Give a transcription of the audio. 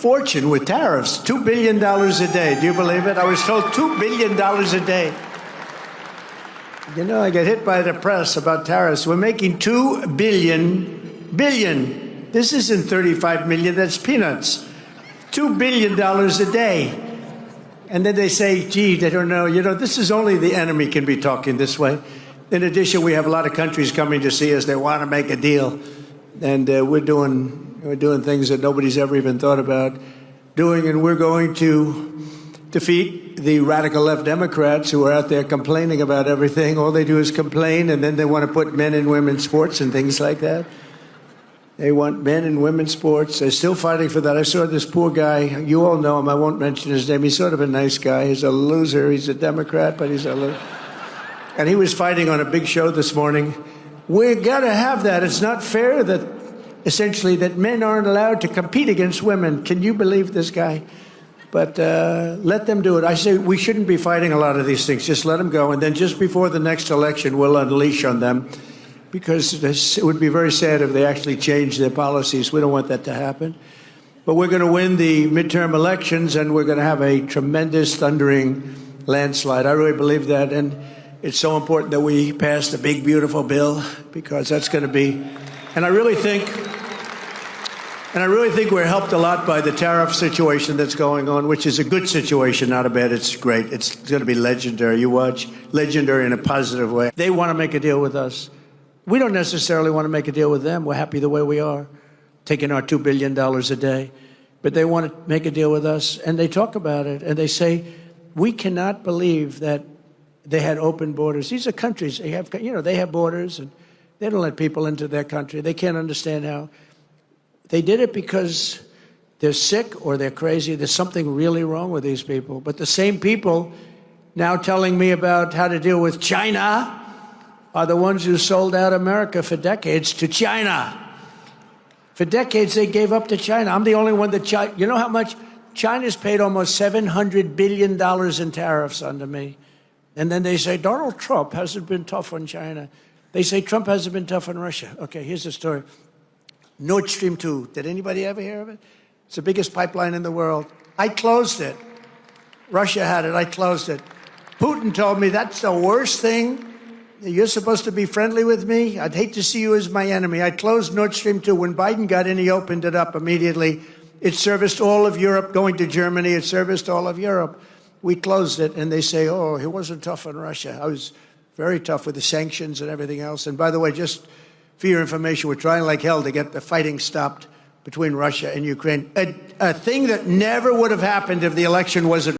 fortune with tariffs, $2 billion a day. Do you believe it? I was told $2 billion a day. You know, I get hit by the press about tariffs. We're making $2 billion. This isn't 35 million, that's peanuts. $2 billion a day. And then they say, gee, they don't know. You know, this is only the enemy can be talking this way. In addition, we have a lot of countries coming to see us. They want to make a deal. And we're doing things that nobody's ever even thought about doing. And we're going to defeat the radical left Democrats who are out there complaining about everything. All they do is complain, and then they want to put men and women's sports and things like that. They want men and women's sports. They're still fighting for that. I saw this poor guy. You all know him. I won't mention his name. He's sort of a nice guy. He's a loser. He's a Democrat, but he's a loser. And he was fighting on a big show this morning. We've got to have that. It's not fair that, essentially, that men aren't allowed to compete against women. Can you believe this guy? But let them do it. I say we shouldn't be fighting a lot of these things. Just let them go. And then just before the next election, we'll unleash on them. Because it would be very sad if they actually change their policies. We don't want that to happen. But we're going to win the midterm elections, and we're going to have a tremendous, thundering landslide. I really believe that. And it's so important that we pass the big, beautiful bill, because that's going to be. And I really think we're helped a lot by the tariff situation that's going on, which is a good situation, not a bad. It's great. It's going to be legendary. You watch, legendary in a positive way. They want to make a deal with us. We don't necessarily want to make a deal with them. We're happy the way we are, taking our $2 billion a day. But they want to make a deal with us, and they talk about it, and they say, we cannot believe that they had open borders. These are countries, they have borders, and they don't let people into their country. They can't understand how. They did it because they're sick or they're crazy. There's something really wrong with these people. But the same people now telling me about how to deal with China are the ones who sold out America for decades to China. For decades, they gave up to China. I'm the only one that you know how much? China's paid almost $700 billion in tariffs under me. And then they say, Donald Trump hasn't been tough on China. They say Trump hasn't been tough on Russia. Okay, here's the story. Nord Stream 2. Did anybody ever hear of it? It's the biggest pipeline in the world. I closed it. Russia had it. I closed it. Putin told me that's the worst thing. You're supposed to be friendly with me. I'd hate to see you as my enemy. I closed Nord Stream 2. When Biden got in, he opened it up immediately. It serviced all of Europe, going to Germany. It serviced all of Europe. We closed it, and they say, oh, he wasn't tough on Russia. I was very tough with the sanctions and everything else. And by the way, just for your information, we're trying like hell to get the fighting stopped between Russia and Ukraine. A thing that never would have happened if the election wasn't